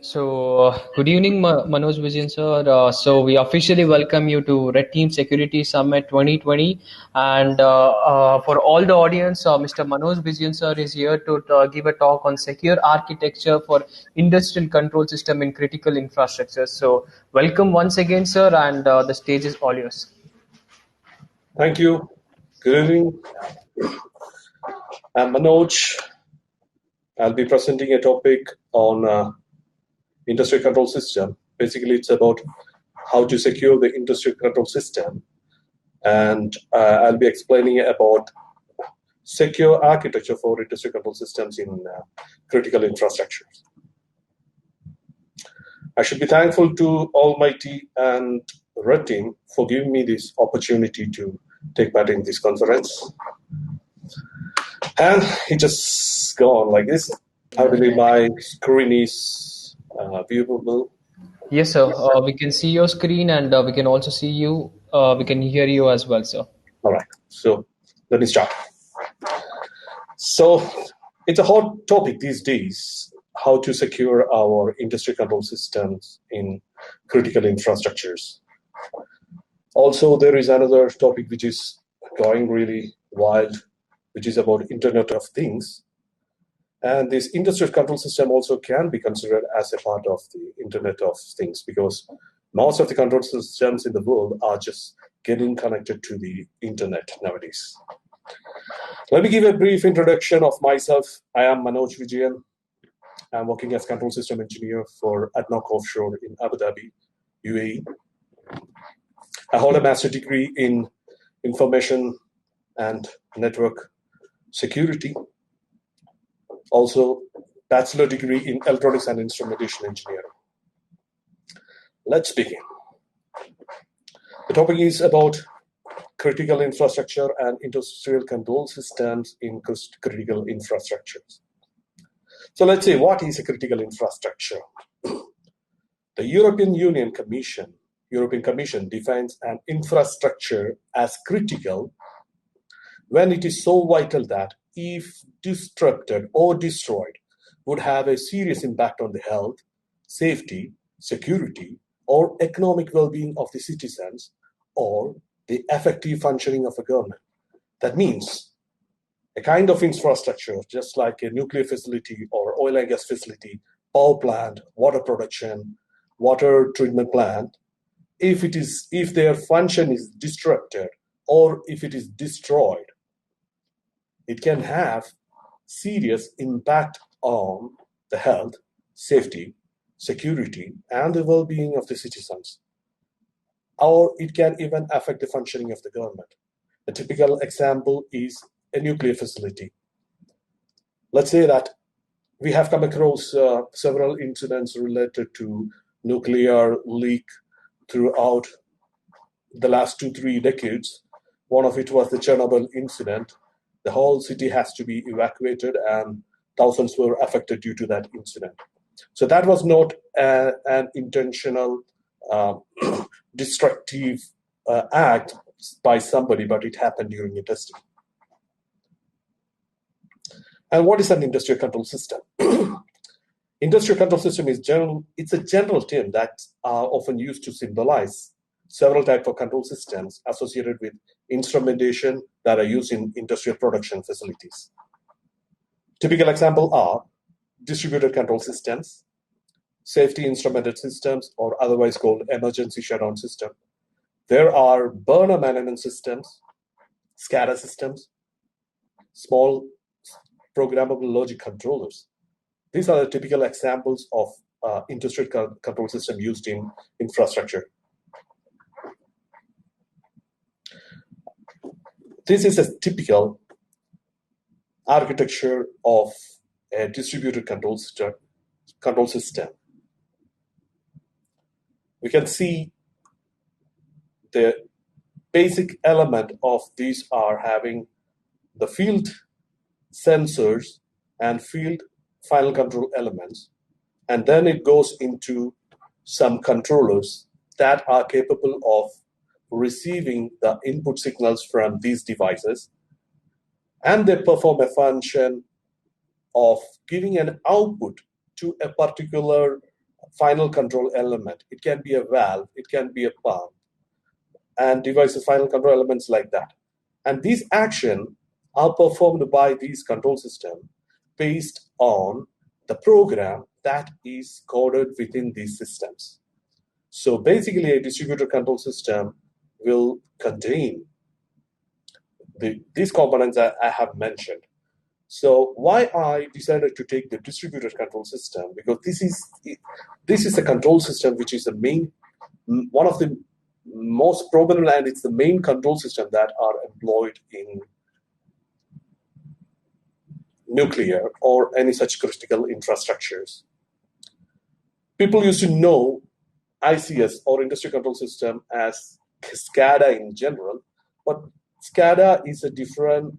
Good evening, Manoj, Vijayan sir. We officially welcome you to RedTeam Security Summit 2020. And for all the audience, Mr. Manoj Vijayan sir is here to give a talk on secure architecture for industrial control system in critical infrastructure. So, welcome once again, sir, and the stage is all yours. Thank you. Good evening. I'm Manoj. I'll be presenting a topic on industrial control system. Basically, it's about how to secure the industrial control system. And I'll be explaining about secure architecture for industrial control systems in critical infrastructures. I should be thankful to Almighty and RedTeam for giving me this opportunity to take part in this conference. And it just go on like this. I believe my screen is viewable. Yes, sir. We can see your screen and we can also see you. We can hear you as well, sir. All right. So let me start. So it's a hot topic these days, how to secure our industry control systems in critical infrastructures. Also, there is another topic which is going really wild, which is about Internet of Things. And this industrial control system also can be considered as a part of the Internet of Things, because most of the control systems in the world are just getting connected to the internet nowadays. Let me give a brief introduction of myself. I am Manoj Vijayan. I'm working as control system engineer for ADNOC Offshore in Abu Dhabi, UAE. I hold a master's degree in information and network security. Also, bachelor degree in electronics and instrumentation engineering. Let's begin. The topic is about critical infrastructure and industrial control systems in critical infrastructures. So let's say, what is a critical infrastructure? The European Commission defines an infrastructure as critical when it is so vital that, if disrupted or destroyed, would have a serious impact on the health, safety, security, or economic well-being of the citizens, or the effective functioning of a government. That means a kind of infrastructure, just like a nuclear facility or oil and gas facility, power plant, water production, water treatment plant, if their function is disrupted or if it is destroyed, it can have serious impact on the health, safety, security, and the well-being of the citizens. Or it can even affect the functioning of the government. A typical example is a nuclear facility. Let's say that we have come across several incidents related to nuclear leak throughout the last 2-3 decades. One of it was the Chernobyl incident. The whole city has to be evacuated and thousands were affected due to that incident. So that was not an intentional destructive act by somebody, but it happened during a testing. And what is an industrial control system? Industrial control system is it's a general term that are often used to symbolize several types of control systems associated with instrumentation that are used in industrial production facilities. Typical examples are distributed control systems, safety instrumented systems, or otherwise called emergency shutdown system. There are burner management systems, SCADA systems, small programmable logic controllers. These are the typical examples of industrial control system used in infrastructure. This is a typical architecture of a distributed control system. We can see the basic element of these are having the field sensors and field final control elements, and then it goes into some controllers that are capable of receiving the input signals from these devices, and they perform a function of giving an output to a particular final control element. It can be a valve, it can be a pump, and devices final control elements like that. And these actions are performed by these control system based on the program that is coded within these systems. So basically, a distributed control system will contain these components that I have mentioned. So why I decided to take the distributed control system, because this is a control system which is the main, one of the most prominent, and it's the main control system that are employed in nuclear or any such critical infrastructures. People used to know ICS or industry control system as SCADA in general, but SCADA is a different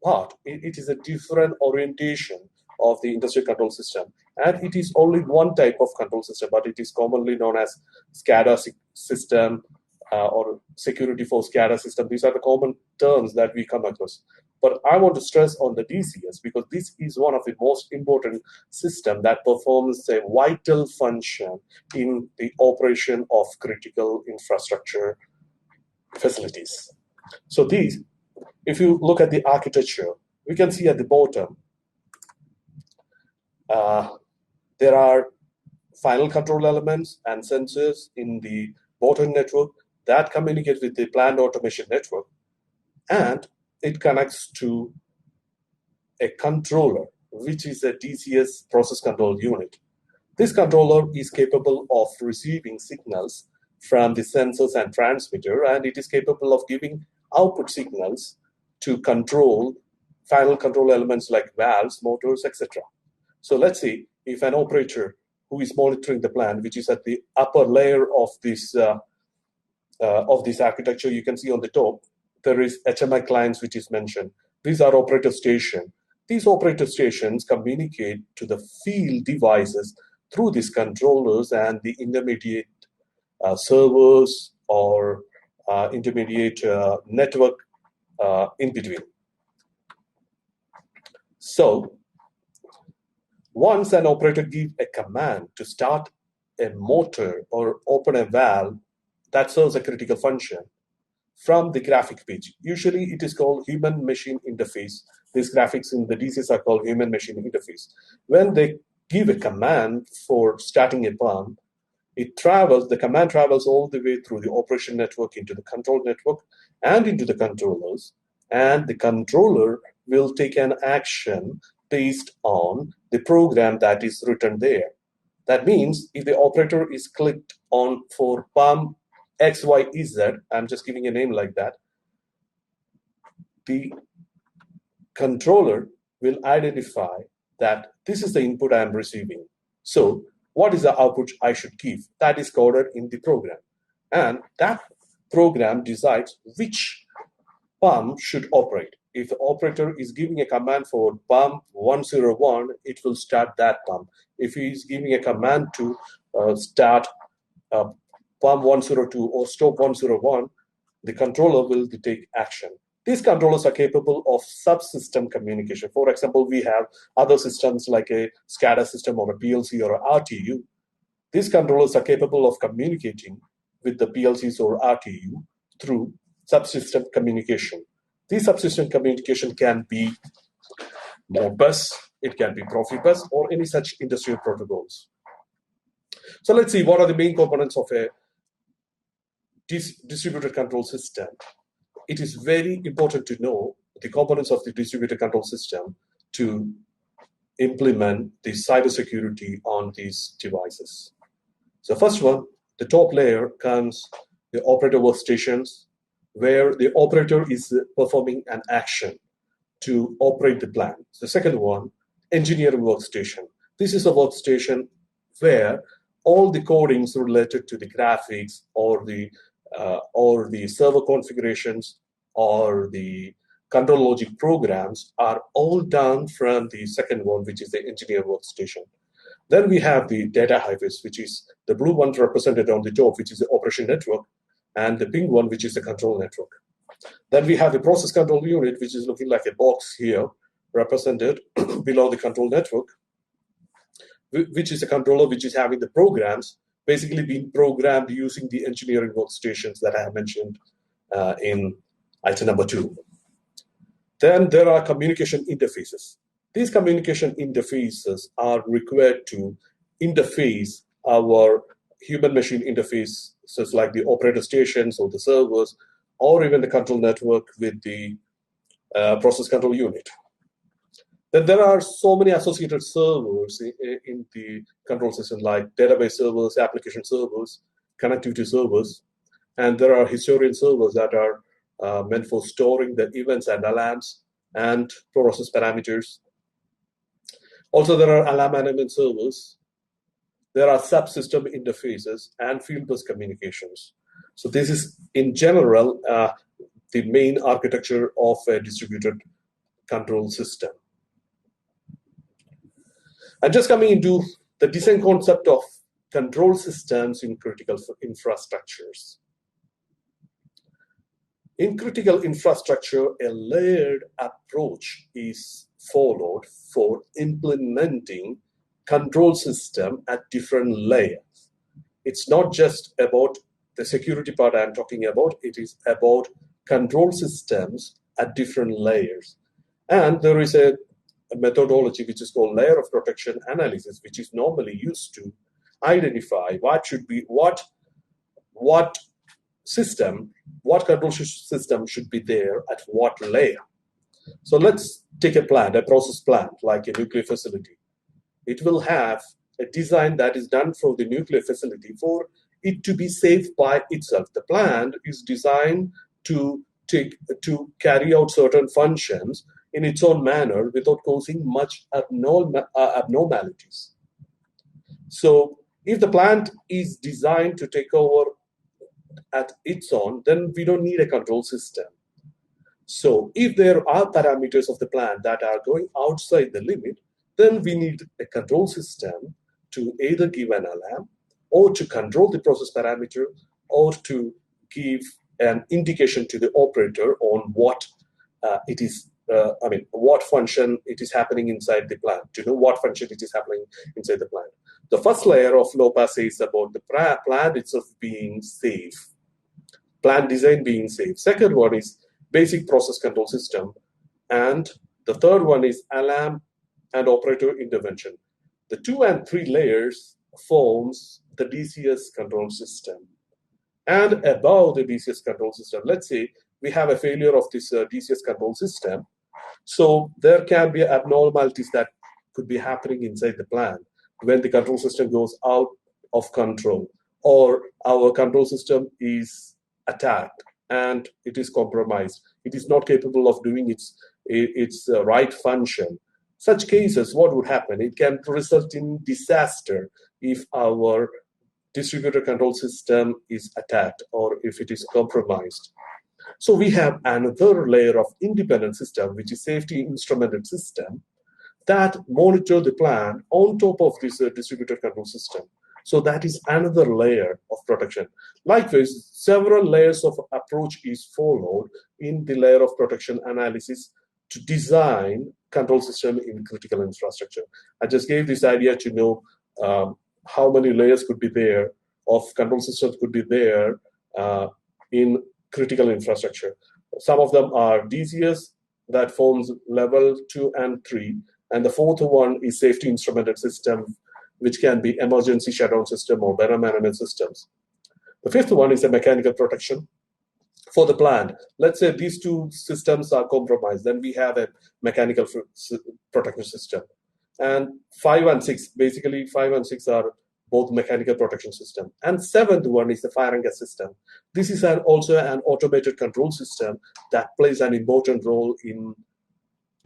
part. It is a different orientation of the industrial control system, and it is only one type of control system, but it is commonly known as SCADA system or security for SCADA system. These are the common terms that we come across. But I want to stress on the DCS because this is one of the most important systems that performs a vital function in the operation of critical infrastructure facilities. So these, if you look at the architecture, we can see at the bottom, there are final control elements and sensors in the bottom network that communicate with the planned automation network, and it connects to a controller, which is a DCS process control unit. This controller is capable of receiving signals from the sensors and transmitter, and it is capable of giving output signals to control final control elements like valves, motors, etc. So let's see if an operator who is monitoring the plant, which is at the upper layer of this architecture, you can see on the top, there is HMI clients, which is mentioned. These are operator stations. These operator stations communicate to the field devices through these controllers and the intermediate servers or intermediate network in between. So once an operator gives a command to start a motor or open a valve, that serves a critical function from the graphic page. Usually it is called human-machine interface. These graphics in the DCS are called human-machine interface. When they give a command for starting a pump, the command travels all the way through the operation network into the control network and into the controllers, and the controller will take an action based on the program that is written there. That means if the operator is clicked on for pump XYZ, I'm just giving a name like that, the controller will identify that this is the input I am receiving. So what is the output I should give? That is coded in the program. And that program decides which pump should operate. If the operator is giving a command for pump 101, it will start that pump. If he is giving a command to start pump 102 or stop 101, the controller will take action. These controllers are capable of subsystem communication. For example, we have other systems like a SCADA system or a PLC or a RTU. These controllers are capable of communicating with the PLCs or RTU through subsystem communication. This subsystem communication can be Modbus, it can be Profibus, or any such industrial protocols. So let's see what are the main components of a distributed control system. It is very important to know the components of the distributed control system to implement the cybersecurity on these devices. So first one, the top layer comes the operator workstations, where the operator is performing an action to operate the plant. The second one, engineering workstation. This is a workstation where all the codings related to the graphics or the server configurations or the control logic programs are all done from the second one, which is the engineer workstation. Then we have the data highways, which is the blue one represented on the top, which is the operation network, and the pink one, which is the control network. Then we have the process control unit, which is looking like a box here, represented below the control network. which is a controller which is having the programs basically being programmed using the engineering workstations that I have mentioned in item number 2. Then there are communication interfaces. These communication interfaces are required to interface our human-machine interfaces like the operator stations or the servers or even the control network with the process control unit. Then there are so many associated servers in the control system like database servers, application servers, connectivity servers, and there are historian servers that are meant for storing the events and alarms and process parameters. Also, there are alarm management servers. There are subsystem interfaces and field bus communications. So this is, in general, the main architecture of a distributed control system. And just coming into the design concept of control systems in critical infrastructures. In critical infrastructure, a layered approach is followed for implementing control system at different layers. It's not just about the security part I'm talking about, it is about control systems at different layers. And there is a methodology which is called layer of protection analysis, which is normally used to identify what should be what control system should be there at what layer. So let's take a process plant like a nuclear facility. It will have a design that is done for the nuclear facility for it to be safe by itself. The plant is designed to carry out certain functions in its own manner without causing much abnormalities. So if the plant is designed to take over at its own, then we don't need a control system. So if there are parameters of the plant that are going outside the limit, then we need a control system to either give an alarm or to control the process parameter or to give an indication to the operator on what what function it is happening inside the plant, to know what function it is happening inside the plant. The first layer of low pass is about the plant itself being safe, plant design being safe. Second one is basic process control system. And the third one is alarm and operator intervention. The 2 and 3 layers forms the DCS control system. And above the DCS control system, let's say we have a failure of this DCS control system. So there can be abnormalities that could be happening inside the plant when the control system goes out of control or our control system is attacked and it is compromised. It is not capable of doing its right function. Such cases, what would happen? It can result in disaster if our distributed control system is attacked or if it is compromised. So we have another layer of independent system, which is safety instrumented system, that monitor the plant on top of this distributed control system. So that is another layer of protection. Likewise, several layers of approach is followed in the layer of protection analysis to design control system in critical infrastructure. I just gave this idea to know how many layers could be there of control systems could be there in critical infrastructure. Some of them are DCS that forms level 2 and 3, and the fourth one is safety instrumented system, which can be emergency shutdown system or better management systems. The fifth one is a mechanical protection for the plant. Let's say these 2 systems are compromised, then we have a mechanical protection system. And 5 and 6, basically 5 and 6 are both mechanical protection system. And 7th one is the fire and gas system. This is also an automated control system that plays an important role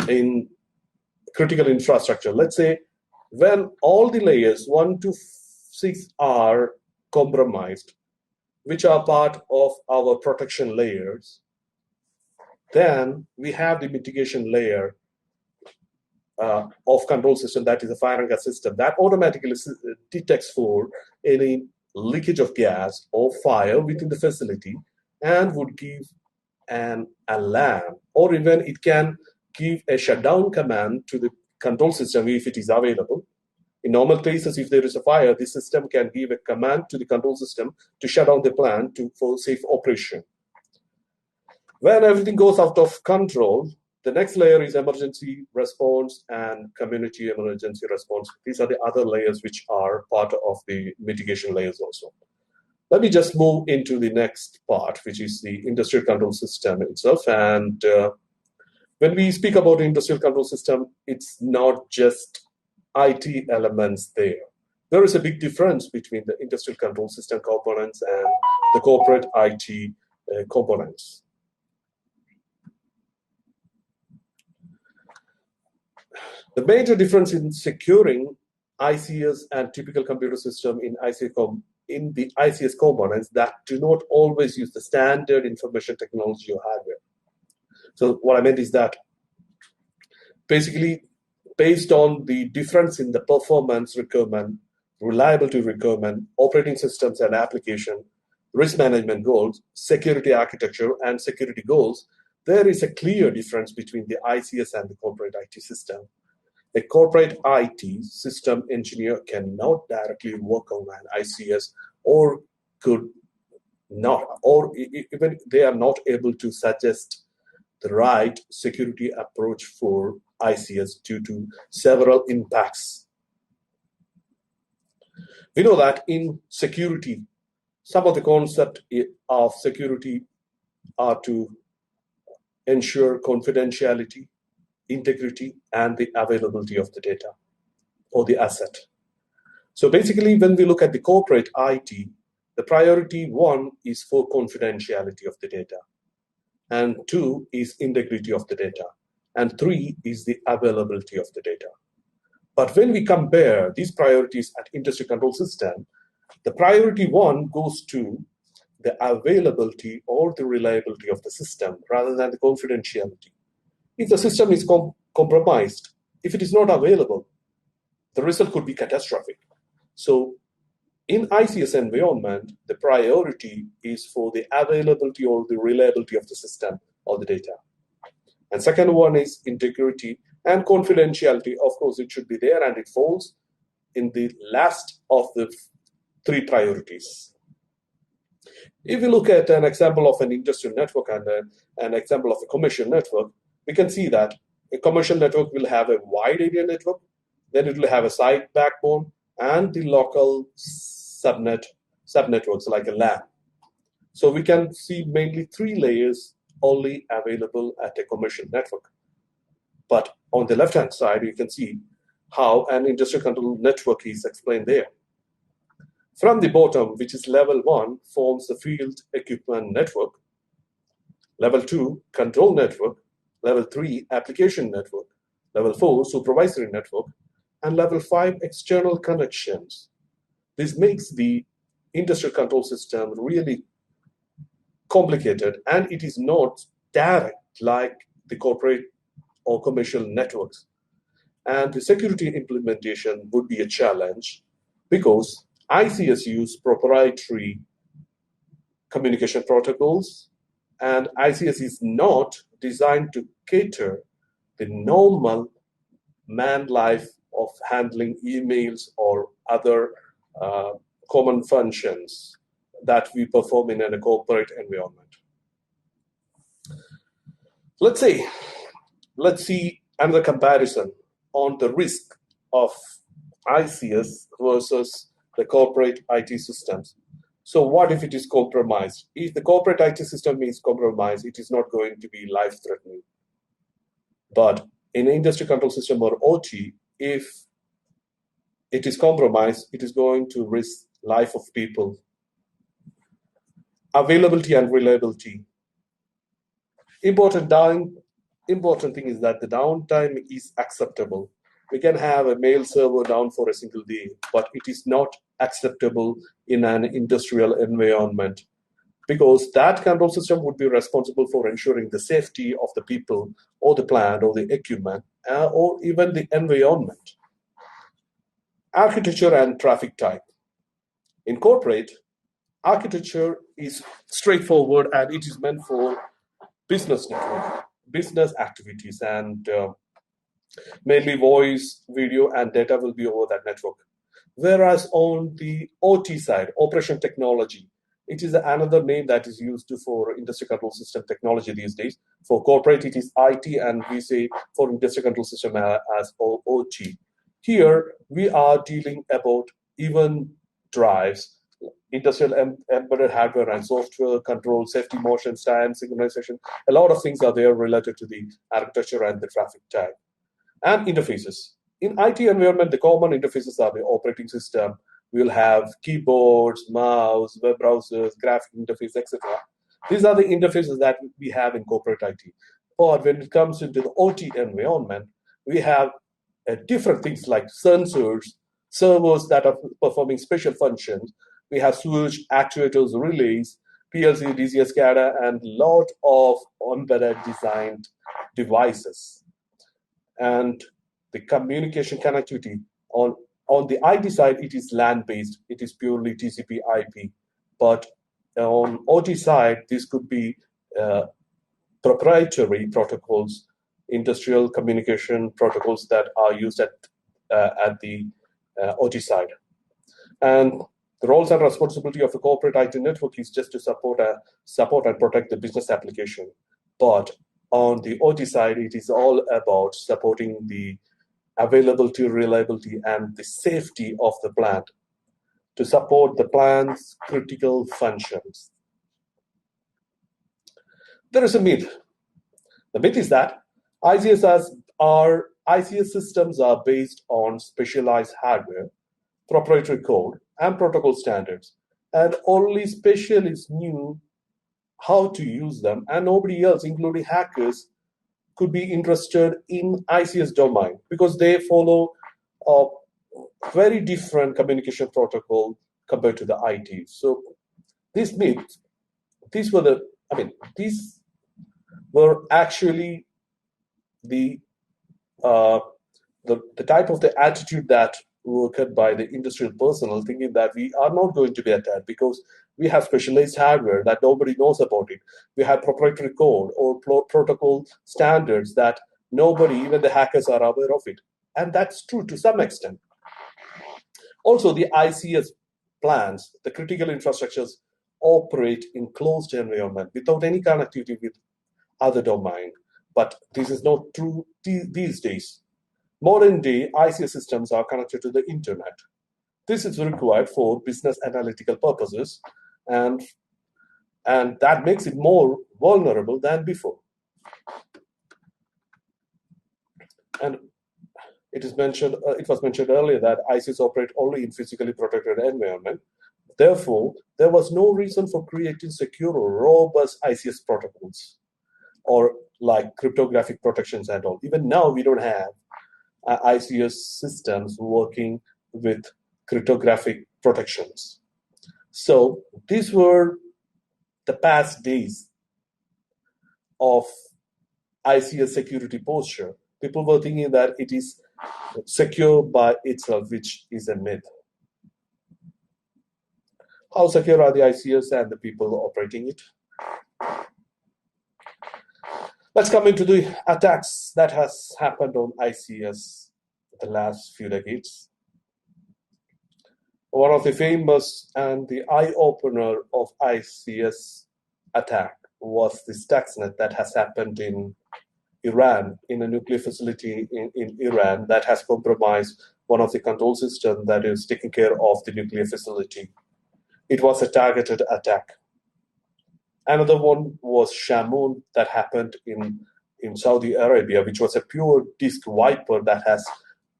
in critical infrastructure. Let's say when all the layers 1 to 6 are compromised, which are part of our protection layers, then we have the mitigation layer of control system, that is a fire and gas system, that automatically detects for any leakage of gas or fire within the facility and would give an alarm, or even it can give a shutdown command to the control system if it is available. In normal cases, if there is a fire, the system can give a command to the control system to shut down the plant for safe operation. When everything goes out of control, the next layer is emergency response and community emergency response. These are the other layers which are part of the mitigation layers also. Let me just move into the next part, which is the industrial control system itself. And when we speak about the industrial control system, it's not just IT elements there. There is a big difference between the industrial control system components and the corporate IT components. The major difference in securing ICS and typical computer system in the ICS components that do not always use the standard information technology or hardware. So what I meant is that basically based on the difference in the performance requirement, reliability requirement, operating systems and application, risk management goals, security architecture, and security goals, there is a clear difference between the ICS and the corporate IT system. A corporate IT system engineer cannot directly work on an ICS or could not, or even they are not able to suggest the right security approach for ICS due to several impacts. We know that in security, some of the concepts of security are to ensure confidentiality, integrity, and the availability of the data or the asset. So basically, when we look at the corporate IT, the priority 1 is for confidentiality of the data, and 2 is integrity of the data, and 3 is the availability of the data. But when we compare these priorities at industry control system, the priority 1 goes to the availability or the reliability of the system rather than the confidentiality. If the system is compromised, if it is not available, the result could be catastrophic. So in ICS environment, the priority is for the availability or the reliability of the system or the data. And second one is integrity and confidentiality. Of course, it should be there, and it falls in the last of the 3 priorities. If we look at an example of an industrial network and an example of a commercial network, we can see that a commercial network will have a wide area network, then it will have a site backbone, and the local subnetworks like a LAN. So we can see mainly 3 layers only available at a commercial network. But on the left-hand side, you can see how an industrial control network is explained there. From the bottom, which is level 1, forms the field equipment network. Level 2, control network. Level 3, application network. Level 4, supervisory network. And level 5, external connections. This makes the industrial control system really complicated, and it is not direct like the corporate or commercial networks. And the security implementation would be a challenge because ICS use proprietary communication protocols, and ICS is not designed to cater the normal man life of handling emails or other common functions that we perform in a corporate environment. Let's see another comparison on the risk of ICS versus the corporate IT systems. So what if it is compromised? If the corporate IT system is compromised, it is not going to be life-threatening. But in an industry control system or OT, if it is compromised, it is going to risk life of people. Availability and reliability. Important thing is that the downtime is acceptable. We can have a mail server down for a single day, but it is not acceptable in an industrial environment because that control system would be responsible for ensuring the safety of the people or the plant or the equipment or even the environment. Architecture and traffic type. In corporate, architecture is straightforward and it is meant for business network, business activities, and Mainly voice, video, and data will be over that network. Whereas on the OT side, operation technology, it is another name that is used for industry control system technology these days. For corporate, it is IT, and we say for industry control system as OT. Here, we are dealing about even drives, industrial embedded hardware and software control, safety, motion, stand, synchronization. A lot of things are there related to the architecture and the traffic type. And interfaces. In IT environment, the common interfaces are the operating system. We'll have keyboards, mouse, web browsers, graphic interface, etc. These are the interfaces that we have in corporate IT. But when it comes into the OT environment, we have different things like sensors, servers that are performing special functions. We have switch, actuators, relays, PLC, DCS, SCADA, and lot of embedded designed devices. And the communication connectivity on the IT side, it is LAN based. It is purely TCP IP. But on OT side, this could be proprietary protocols, industrial communication protocols that are used at the OT side. And the roles and responsibility of a corporate IT network is just to support and protect the business application. But on the OT side, it is all about supporting the availability, reliability, and the safety of the plant to support the plant's critical functions. There is a myth. The myth is that ICS systems are based on specialized hardware, proprietary code, and protocol standards, and only specialists knew how to use them, and nobody else, including hackers, could be interested in ICS domain because they follow a very different communication protocol compared to the IT. So these myths, these were actually the type of the attitude that worked by the industrial personnel, thinking that we are not going to be attacked because we have specialized hardware that nobody knows about it. We have proprietary code or protocol standards that nobody, even the hackers, are aware of it. And that's true to some extent. Also, the ICS plants, the critical infrastructures, operate in closed environment without any connectivity with other domain. But this is not true these days. Modern day ICS systems are connected to the internet. This is required for business analytical purposes, and that makes it more vulnerable than before. And it was mentioned earlier that ICS operate only in physically protected environment. Therefore, there was no reason for creating secure or robust ICS protocols or like cryptographic protections and all. Even now, we don't have ICS systems working with cryptographic protections. So these were the past days of ICS security posture. People were thinking that it is secure by itself, which is a myth. How secure are the ICS and the people operating it? Let's come into the attacks that has happened on ICS the last few decades. One of the famous and the eye-opener of ICS attack was the Stuxnet that has happened in Iran, in a nuclear facility in Iran that has compromised one of the control systems that is taking care of the nuclear facility. It was a targeted attack. Another one was Shamoon that happened in Saudi Arabia, which was a pure disk wiper that has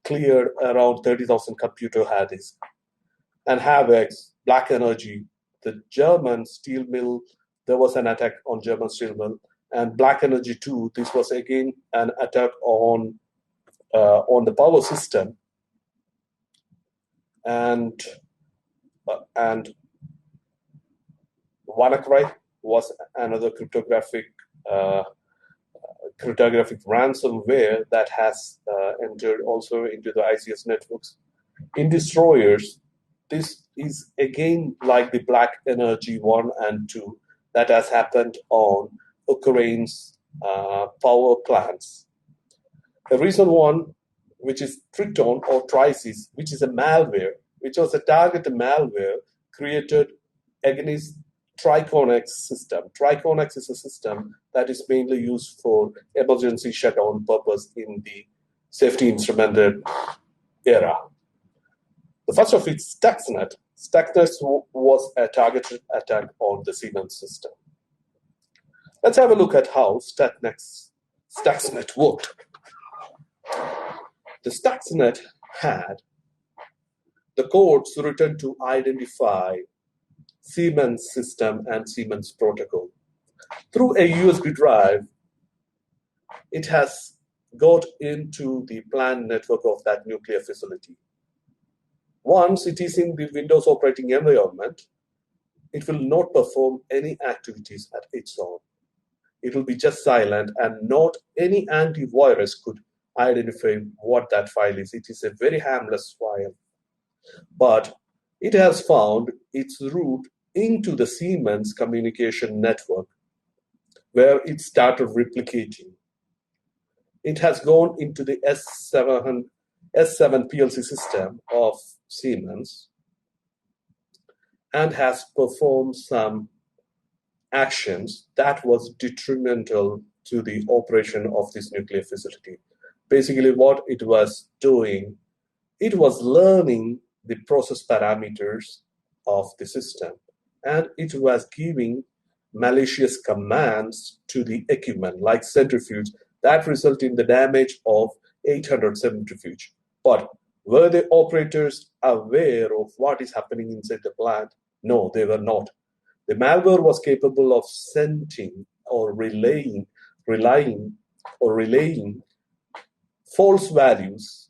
cleared around 30,000 computer hard disks. And Havex, Black Energy, the German steel mill, there was an attack on German steel mill. And Black Energy 2, this was again an attack on the power system. And WannaCry was another cryptographic ransomware that has entered also into the ICS networks. In destroyers, this is again like the Black Energy 1 and 2 that has happened on Ukraine's power plants. A recent one, which is Triton or Trisis, which is a malware, which was a targeted malware created against Triconex system. Triconex is a system that is mainly used for emergency shutdown purpose in the safety instrumented era. The first of it, Stuxnet. Stuxnet was a targeted attack on the Siemens system. Let's have a look at how Stuxnet worked. The Stuxnet had the codes written to identify Siemens system and Siemens protocol. Through a USB drive, it has got into the plant network of that nuclear facility. Once it is in the Windows operating environment, it will not perform any activities at its own. It will be just silent, and not any antivirus could identify what that file is. It is a very harmless file. But it has found its route into the Siemens communication network, where it started replicating. It has gone into the S7 PLC system of Siemens and has performed some actions that was detrimental to the operation of this nuclear facility. Basically, what it was doing, it was learning the process parameters of the system, and it was giving malicious commands to the equipment like centrifuge that result in the damage of 800 centrifuge. But were the operators aware of what is happening inside the plant? No, they were not. The malware was capable of sending or relaying false values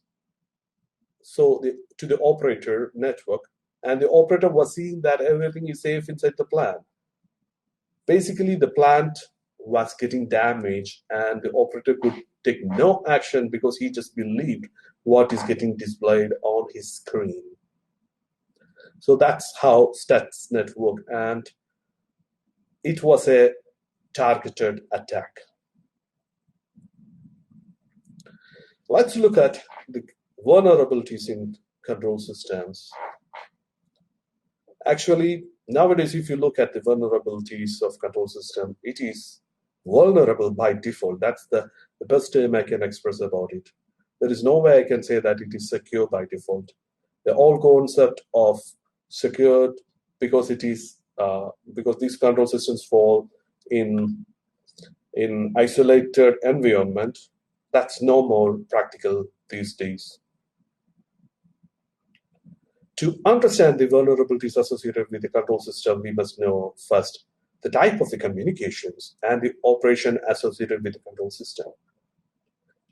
to the operator network, and the operator was seeing that everything is safe inside the plant. Basically, the plant was getting damaged, and the operator could take no action because he just believed what is getting displayed on his screen. So that's how Stuxnet worked, and it was a targeted attack. Let's look at the vulnerabilities in control systems. Actually, nowadays, if you look at the vulnerabilities of control system, it is vulnerable by default. That's the best term I can express about it. There is no way I can say that it is secure by default. The whole concept of secured, because it is because these control systems fall in isolated environment, that's no more practical these days. To understand the vulnerabilities associated with the control system, we must know first the type of the communications and the operation associated with the control system,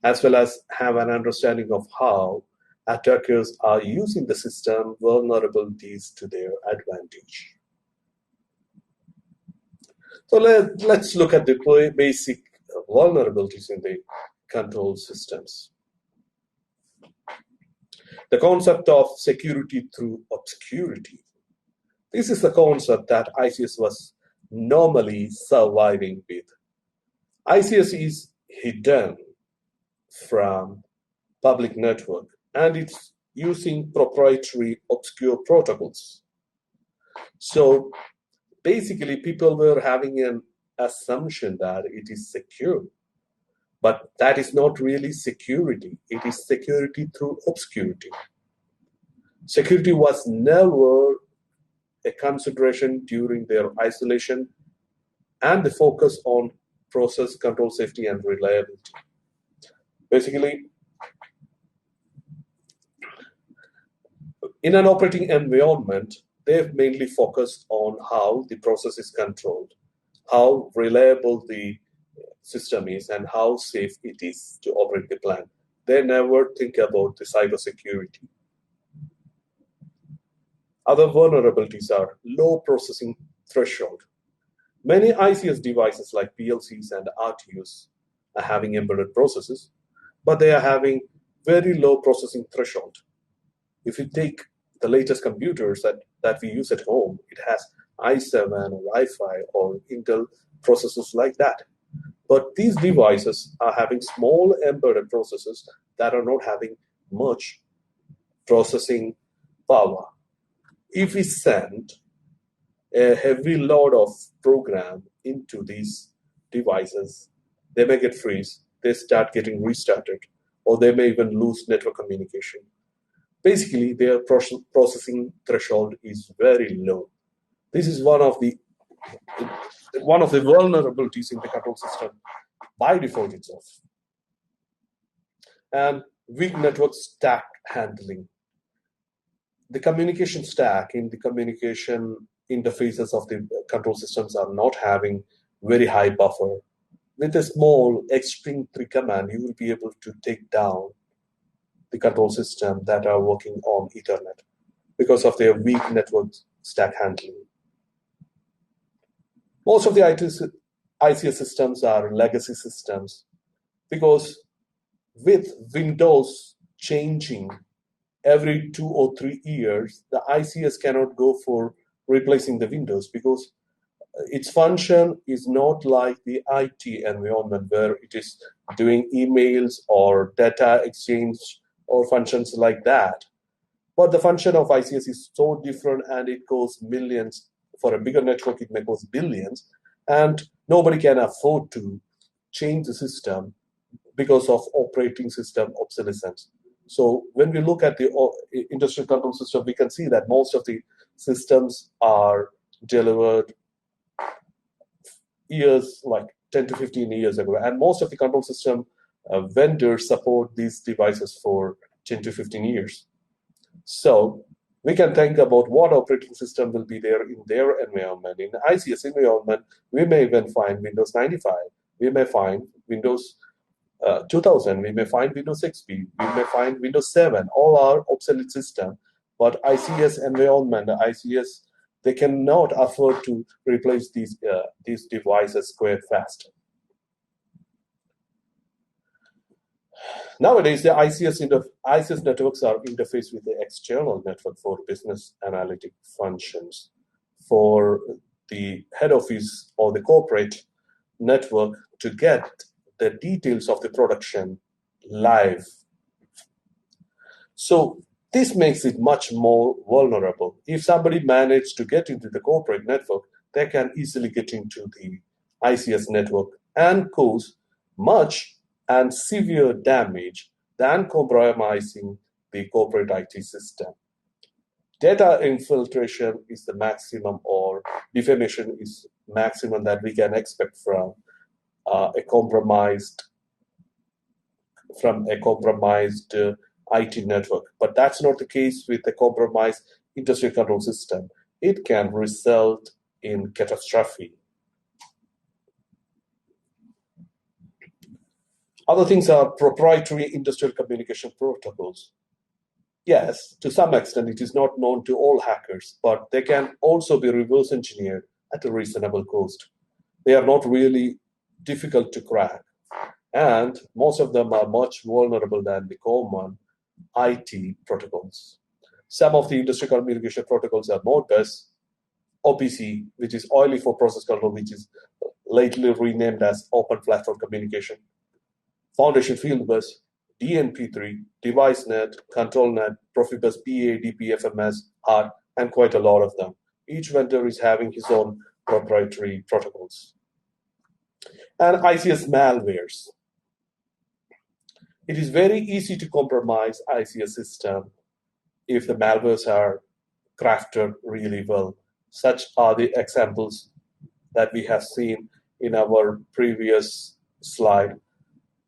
as well as have an understanding of how attackers are using the system vulnerabilities to their advantage. So let's look at the basic vulnerabilities in the control systems. The concept of security through obscurity. This is the concept that ICS was normally surviving with. ICS is hidden from public network, and it's using proprietary obscure protocols. So basically, people were having an assumption that it is secure, but that is not really security. It is security through obscurity. Security was never a consideration during their isolation and the focus on process control, safety, and reliability. Basically, in an operating environment, they've mainly focused on how the process is controlled, how reliable the system is, and how safe it is to operate the plant. They never think about the cybersecurity. Other vulnerabilities are low processing threshold. Many ICS devices like PLCs and RTUs are having embedded processes, but they are having very low processing threshold. If you take the latest computers that we use at home, it has i7 or Wi-Fi or Intel processors like that. But these devices are having small embedded processors that are not having much processing power. If we send a heavy load of program into these devices, they may get freeze, they start getting restarted, or they may even lose network communication. Basically, their processing threshold is very low. This is one of the vulnerabilities in the control system by default itself. And weak network stack handling. The communication stack in the communication interfaces of the control systems are not having very high buffer. With a small xstring3 command, you will be able to take down the control system that are working on Ethernet because of their weak network stack handling. Most of the ICS systems are legacy systems because with Windows changing every 2 or 3 years, the ICS cannot go for replacing the Windows because its function is not like the IT environment where it is doing emails or data exchange or functions like that. But the function of ICS is so different and it costs millions. For a bigger network, it may cost billions. And nobody can afford to change the system because of operating system obsolescence. So when we look at the industrial control system, we can see that most of the systems are delivered years, like 10 to 15 years ago. And most of the control system vendors support these devices for 10 to 15 years. So we can think about what operating system will be there in their environment. In the ICS environment, we may even find Windows 95. We may find Windows 2000. We may find Windows XP. We may find Windows 7. All are obsolete system. But ICS environment, ICS, they cannot afford to replace these devices quite fast. Nowadays, the ICS networks are interfaced with the external network for business analytic functions. For the head office or the corporate network to get the details of the production live. So this makes it much more vulnerable. If somebody managed to get into the corporate network, they can easily get into the ICS network and cause much and severe damage than compromising the corporate IT system. Data infiltration is the maximum, or defamation is maximum that we can expect from a compromised IT network. But that's not the case with a compromised industrial control system. It can result in catastrophe. Other things are proprietary industrial communication protocols. Yes, to some extent, it is not known to all hackers, but they can also be reverse engineered at a reasonable cost. They are not really difficult to crack, and most of them are much vulnerable than the common IT protocols. Some of the industrial communication protocols are Modbus, OPC, which is OILI for process control, which is lately renamed as Open Platform Communication, Foundation Fieldbus, DNP3, DeviceNet, ControlNet, Profibus PA, DP, FMS, R, and quite a lot of them. Each vendor is having his own proprietary protocols. And ICS malwares. It is very easy to compromise ICS system if the malwares are crafted really well. Such are the examples that we have seen in our previous slide.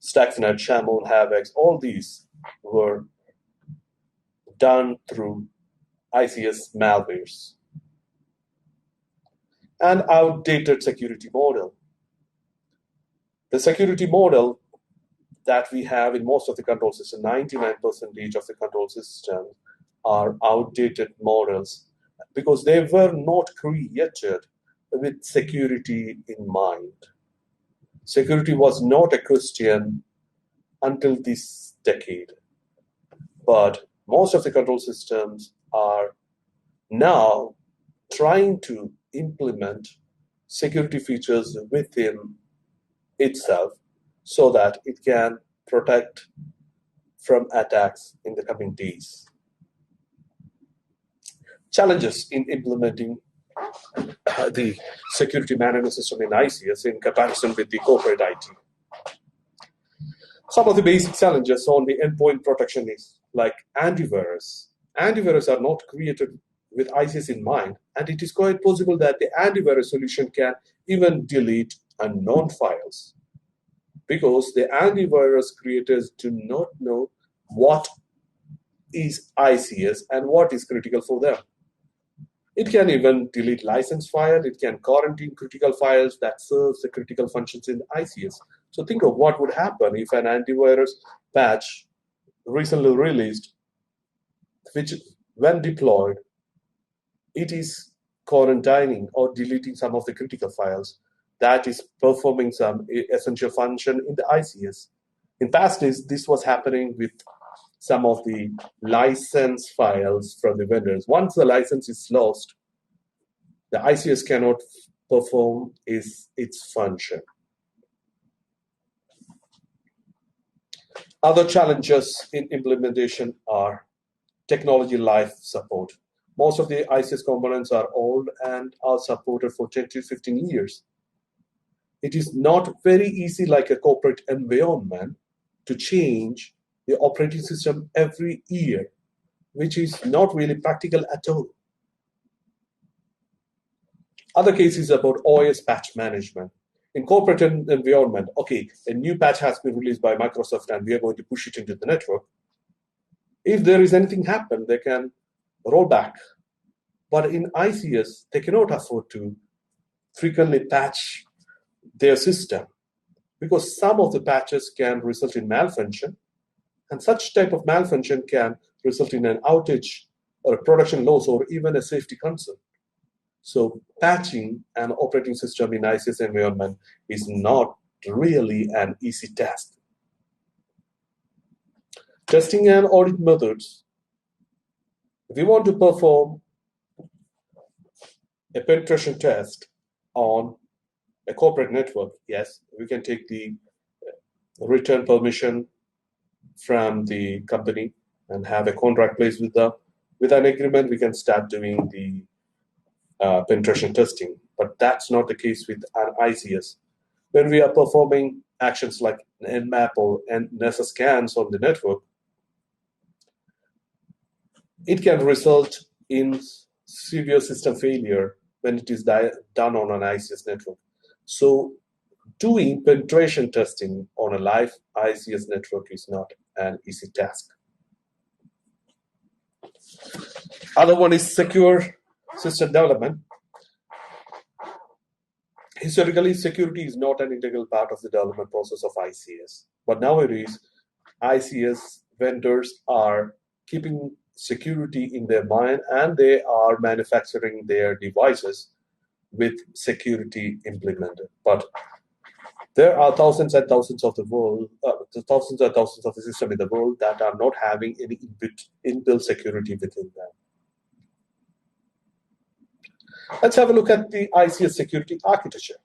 Stuxnet, Shamol, Havex, all these were done through ICS malwares. And outdated security model. The security model that we have in most of the control system, 99% of the control systems are outdated models because they were not created with security in mind. Security was not a question until this decade. But most of the control systems are now trying to implement security features within itself so that it can protect from attacks in the coming days. Challenges in implementing the security management system in ICS in comparison with the corporate IT. Some of the basic challenges on the endpoint protection is like antivirus. Antivirus are not created with ICS in mind, and it is quite possible that the antivirus solution can even delete unknown files because the antivirus creators do not know what is ICS and what is critical for them. It can even delete license files. It can quarantine critical files that serve the critical functions in ICS. So think of what would happen if an antivirus patch recently released, which when deployed, it is quarantining or deleting some of the critical files that is performing some essential function in the ICS. In past days, this was happening with some of the license files from the vendors. Once the license is lost, the ICS cannot perform its function. Other challenges in implementation are technology life support. Most of the ICS components are old and are supported for 10 to 15 years. It is not very easy like a corporate environment to change the operating system every year, which is not really practical at all. Other cases about OS patch management. In corporate environment, okay, a new patch has been released by Microsoft and we are going to push it into the network. If there is anything happen, they can roll back. But in ICS, they cannot afford to frequently patch their system because some of the patches can result in malfunction, and such type of malfunction can result in an outage or a production loss or even a safety concern. So patching an operating system in ICS environment is not really an easy task. Testing and audit methods. If we want to perform a penetration test on a corporate network, yes, we can take the return permission from the company and have a contract placed with an agreement. We can start doing the penetration testing, but that's not the case with an ICS. When we are performing actions like Nmap or NESA scans on the network, it can result in severe system failure when it is done on an ICS network. So doing penetration testing on a live ICS network is not an easy task. Other one is secure system development. Historically, security is not an integral part of the development process of ICS. But nowadays, ICS vendors are keeping security in their mind and they are manufacturing their devices with security implemented. But there are thousands and thousands of the system in the world that are not having any inbuilt security within them. Let's have a look at the ICS security architecture.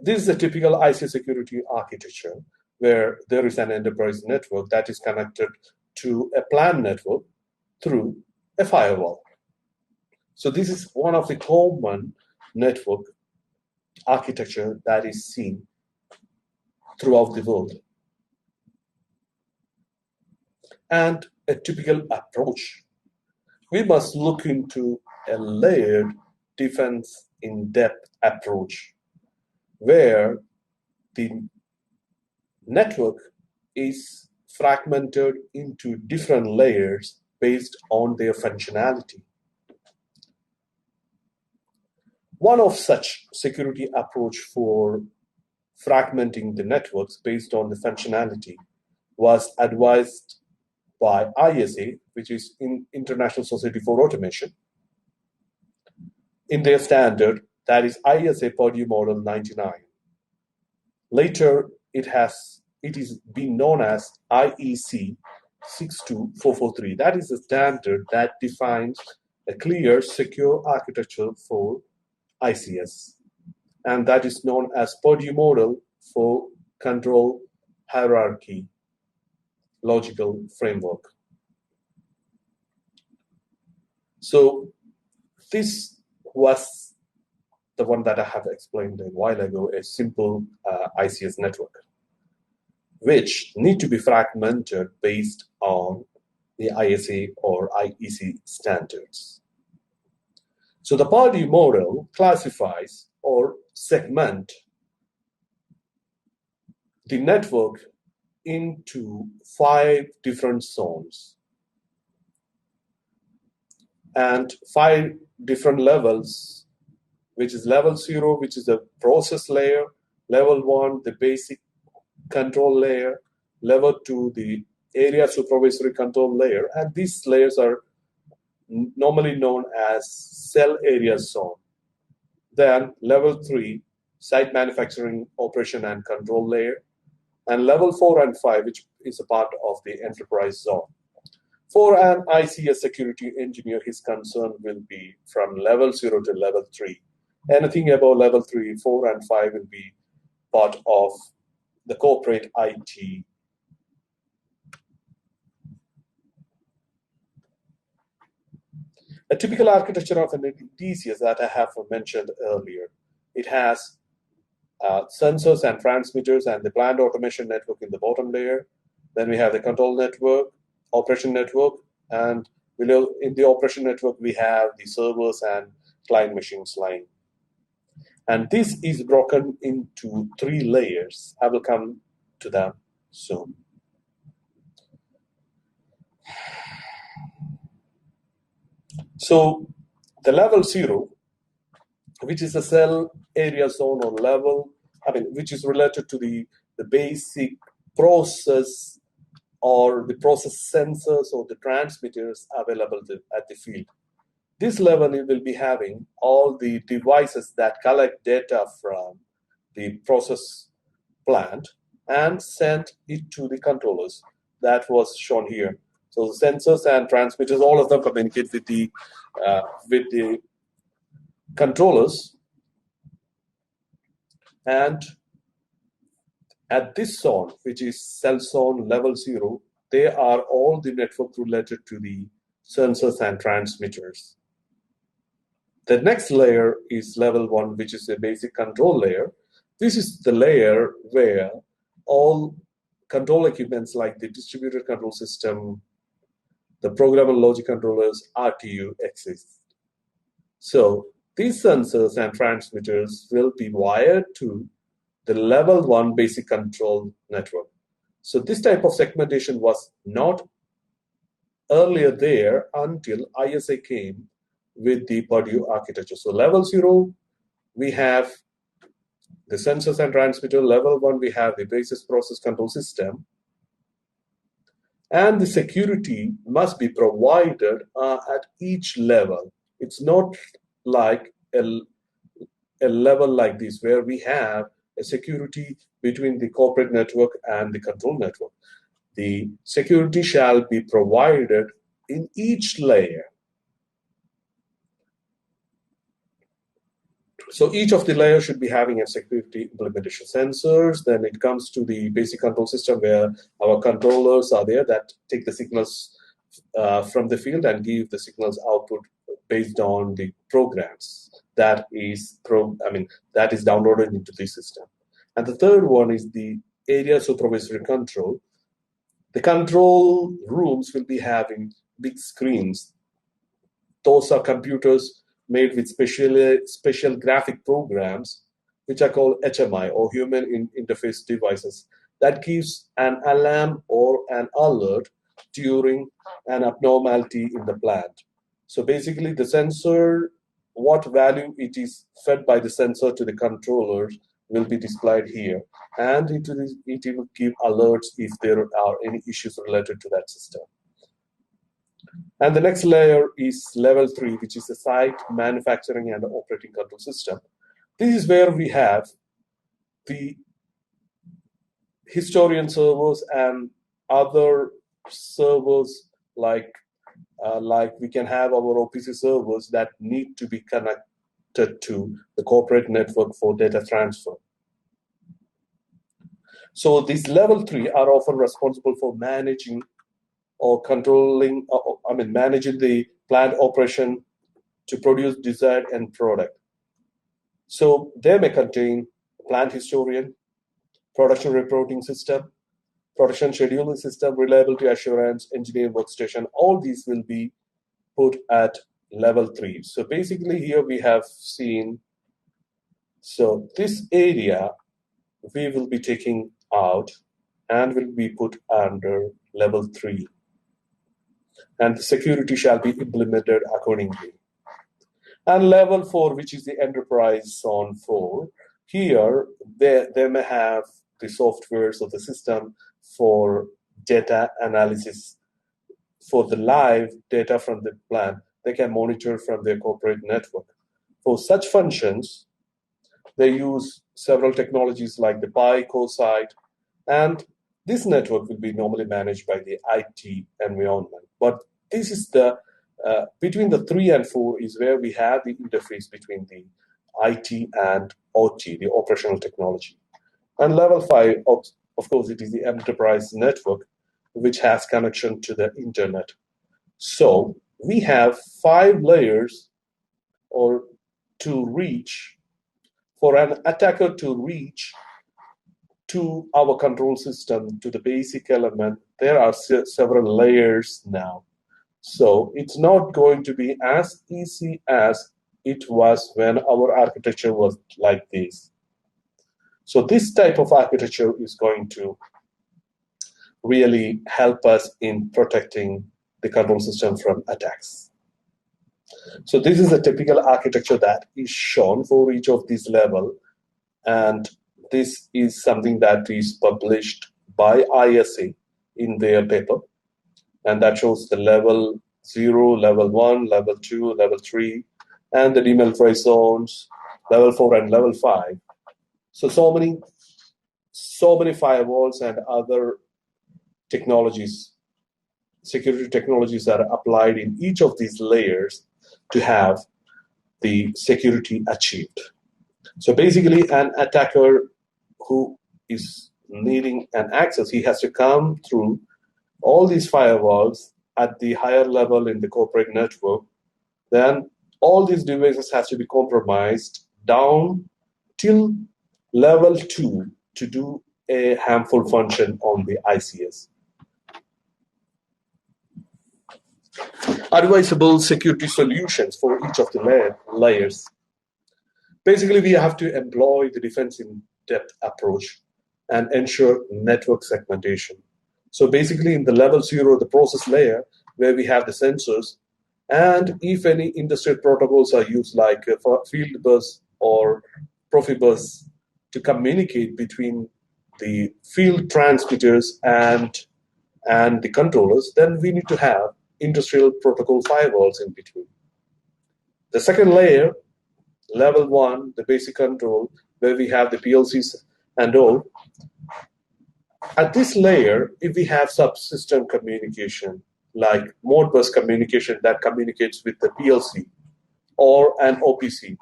This is a typical ICS security architecture where there is an enterprise network that is connected to a PLAN network through a firewall. So this is one of the common network architecture that is seen throughout the world. And a typical approach. We must look into a layered defense in-depth approach where the network is fragmented into different layers based on their functionality. One of such security approach for fragmenting the networks based on the functionality was advised by ISA, which is International Society for Automation, in their standard, that is ISA Purdue Model 99. Later, it is being known as IEC 62443. That is the standard that defines a clear, secure architecture for ICS. and that is known as Purdue model for control hierarchy logical framework. So this was the one that I have explained a while ago, a simple ICS network, which need to be fragmented based on the ISA or IEC standards. So the Purdue model classifies or segment the network into 5 different zones and 5 different levels, which is level 0, which is the process layer, level 1, the basic control layer, level 2, the area supervisory control layer, and these layers are normally known as cell area zone. Then level 3, site manufacturing operation and control layer, and level 4 and 5, which is a part of the enterprise zone. For an ICS security engineer, his concern will be from level 0 to level 3. Anything above level 3, 4, and 5 will be part of the corporate IT. A typical architecture of an DCS that I have mentioned earlier, it has sensors and transmitters and the planned automation network in the bottom layer. Then we have the control network, operation network, and below in the operation network we have the servers and client machines lying. And this is broken into 3 layers. I will come to them soon. So the level 0, which is a cell area zone or level, which is related to the basic process or the process sensors or the transmitters available at the field. This level will be having all the devices that collect data from the process plant and send it to the controllers. That was shown here. So the sensors and transmitters, all of them communicate with the controllers. And at this zone, which is cell zone level 0, they are all the network related to the sensors and transmitters. The next layer is level 1, which is a basic control layer. This is the layer where all control equipments like the distributed control system, the programmable logic controllers, RTU exist. So these sensors and transmitters will be wired to the level 1 basic control network. So this type of segmentation was not earlier there until ISA came with the Purdue architecture. So level 0, we have the sensors and transmitter. Level 1, we have the basis process control system. And the security must be provided at each level. It's not like a level like this where we have a security between the corporate network and the control network. The security shall be provided in each layer. So each of the layers should be having a security implementation sensors. Then it comes to the basic control system where our controllers are there that take the signals from the field and give the signals output based on the programs that is downloaded into the system. And the third one is the area supervisory control. The control rooms will be having big screens. Those are computers made with special graphic programs, which are called HMI or human interface devices, that gives an alarm or an alert during an abnormality in the plant. So basically the sensor, what value it is fed by the sensor to the controllers will be displayed here, and it will give alerts if there are any issues related to that system. And the next layer is level 3, which is the site manufacturing and operating control system. This is where we have the historian servers and other servers like we can have our OPC servers that need to be to the corporate network for data transfer. So these level 3 are often responsible for managing or controlling, managing the plant operation to produce desired end product. So they may contain plant historian, production reporting system, production scheduling system, reliability assurance, engineering workstation. All these will be put at level 3. So basically here we have seen, so this area we will be taking out and will be put under level 3. And the security shall be implemented accordingly. And level 4, which is the enterprise zone 4, here they may have the softwares of the system for data analysis, for the live data from the plant. They can monitor from their corporate network. For such functions, they use several technologies like the PI, CoSite, and this network will be normally managed by the IT environment. But this is the between the 3 and 4 is where we have the interface between the IT and OT, the operational technology. And level 5, of course, it is the enterprise network, which has connection to the internet. So we have 5 layers or to reach, for an attacker to reach to our control system, to the basic element. There are several layers now. So it's not going to be as easy as it was when our architecture was like this. So this type of architecture is going to really help us in protecting the control system from attacks. So this is a typical architecture that is shown for each of these levels, and this is something that is published by ISA in their paper, and that shows the level 0, level 1, level 2, level 3, and the demilitarized zones, level 4 and level 5. So many firewalls and other technologies, security technologies are applied in each of these layers to have the security achieved. So basically, an attacker who is needing an access, he has to come through all these firewalls at the higher level in the corporate network. Then all these devices has to be compromised down till level 2 to do a harmful function on the ICS. Advisable security solutions for each of the layers. Basically, we have to employ the defense in-depth approach and ensure network segmentation. So basically, in the level 0, the process layer, where we have the sensors, and if any industrial protocols are used, like field bus or Profibus, to communicate between the field transmitters and the controllers, then we need to have industrial protocol firewalls in between. The second layer, level 1, the basic control, where we have the PLCs and all. At this layer, if we have subsystem communication, like Modbus communication that communicates with the PLC or an OPC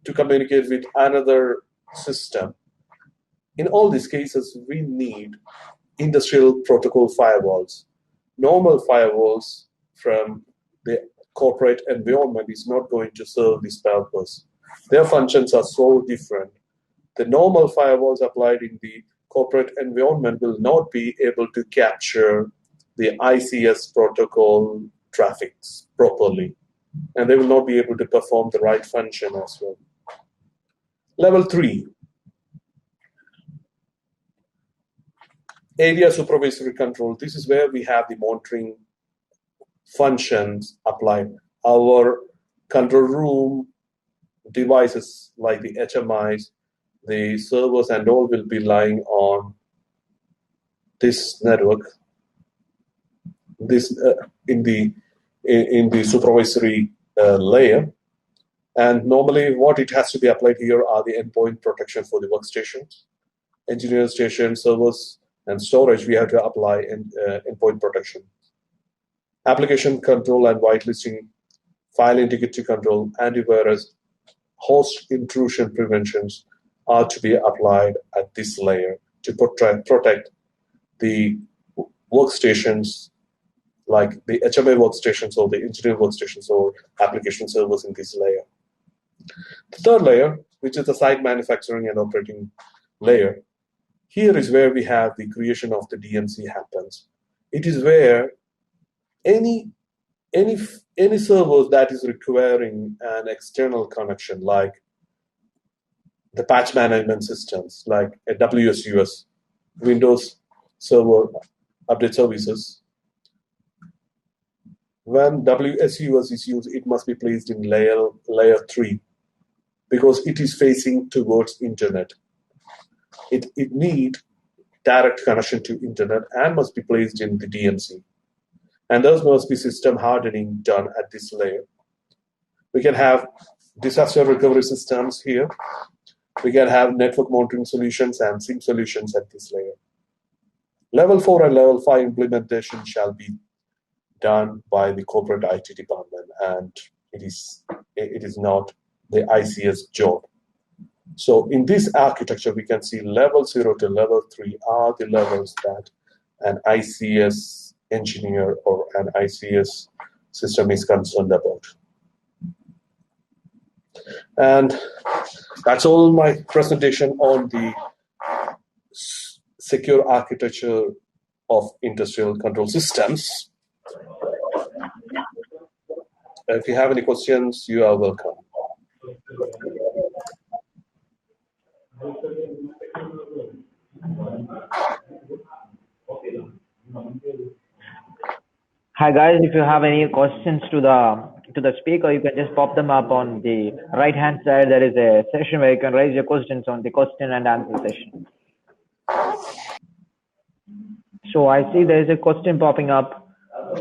to communicate with another system, in all these cases, we need industrial protocol firewalls. Normal firewalls from the corporate environment is not going to serve this purpose. Their functions are so different. The normal firewalls applied in the corporate environment will not be able to capture the ICS protocol traffics properly, and they will not be able to perform the right function as well. Level 3, area supervisory control. This is where we have the monitoring functions applied. Our control room devices like the HMIs, the servers and all will be lying on this network, this in the supervisory layer. And normally what it has to be applied here are the endpoint protection for the workstations, engineer station, servers, and storage. We have to apply endpoint protection. Application control and whitelisting, file integrity control, antivirus, host intrusion preventions are to be applied at this layer to protect the workstations like the HMI workstations or the engineering workstations or application servers in this layer. The third layer, which is the site manufacturing and operating layer, here is where we have the creation of the DMC happens. It is where any server that is requiring an external connection, like the patch management systems, like a WSUS, Windows Server Update Services. When WSUS is used, it must be placed in layer 3 because it is facing towards internet. It needs direct connection to internet and must be placed in the DMC. And there must be system hardening done at this layer. We can have disaster recovery systems here. We can have network monitoring solutions and SIM solutions at this layer. Level 4 and level 5 implementation shall be done by the corporate IT department, and it is not the ICS job. So in this architecture, we can see level 0 to level 3 are the levels that an ICS engineer or an ICS system is concerned about. And that's all my presentation on the secure architecture of industrial control systems. If you have any questions, you are welcome. Hi guys, if you have any questions to the speaker, you can just pop them up on the right hand side. There is a session where you can raise your questions on the question and answer session. So I see there is a question popping up.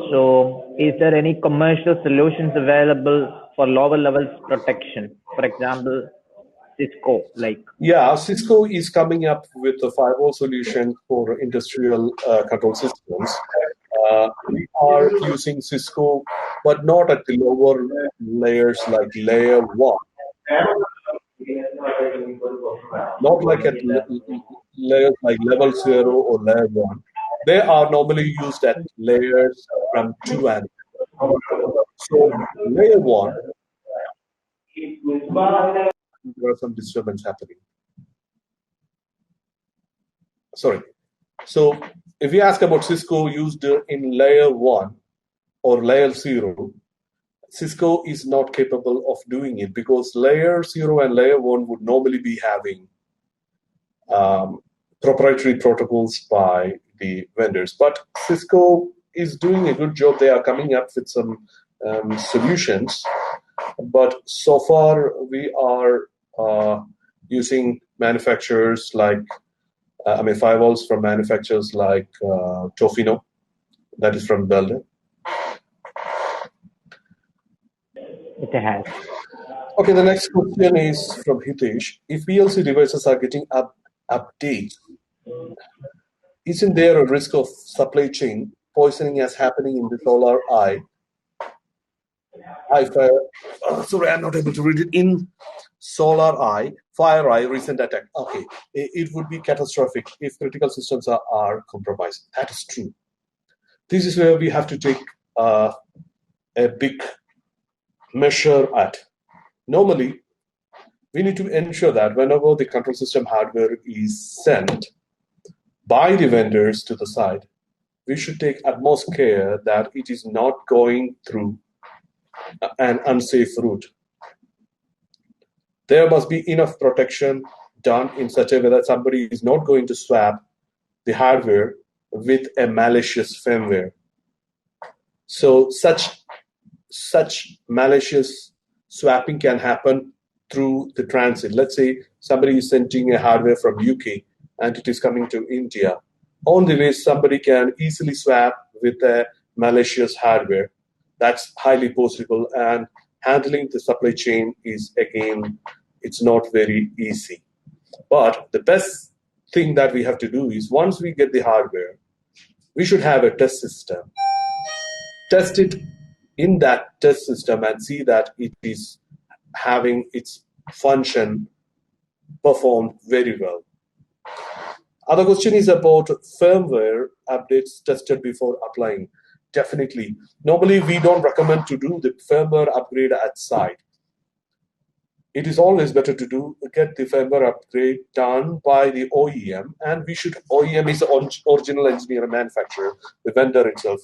So is there any commercial solutions available for lower levels protection? For example, Cisco, like. Yeah, Cisco is coming up with a firewall solution for industrial control systems. We are using Cisco, but not at the lower layers like layer 1. Not like at layers like level 0 or layer 1. They are normally used at layers from 2 and so layer 1, there are some disturbance happening. Sorry. So if you ask about Cisco used in layer 1 or layer 0, Cisco is not capable of doing it because layer 0 and layer 1 would normally be having proprietary protocols by the vendors. But Cisco is doing a good job. They are coming up with some solutions. But so far, we are using manufacturers like, firewalls from manufacturers like Tofino, that is from Belgium. It has. Okay, the next question is from Hitesh. If PLC devices are getting updates, isn't there a risk of supply chain poisoning as happening in the solar eye? Sorry, I'm not able to read it. In solar eye, fire eye, recent attack. Okay, it would be catastrophic if critical systems are compromised. That is true. This is where we have to take a big measure at. Normally, we need to ensure that whenever the control system hardware is sent by the vendors to the site, we should take utmost care that it is not going through an unsafe route. There must be enough protection done in such a way that somebody is not going to swap the hardware with a malicious firmware. So such malicious swapping can happen through the transit. Let's say somebody is sending a hardware from UK and it is coming to India. On the way, somebody can easily swap with a malicious hardware. That's highly possible, and handling the supply chain is, again, it's not very easy. But the best thing that we have to do is once we get the hardware, we should have a test system. Test it in that test system and see that it is having its function performed very well. Other question is about firmware updates tested before applying. Definitely. Normally, we don't recommend to do the firmware upgrade at site. It is always better to get the firmware upgrade done by the OEM, and OEM is the original engineer and manufacturer, the vendor itself.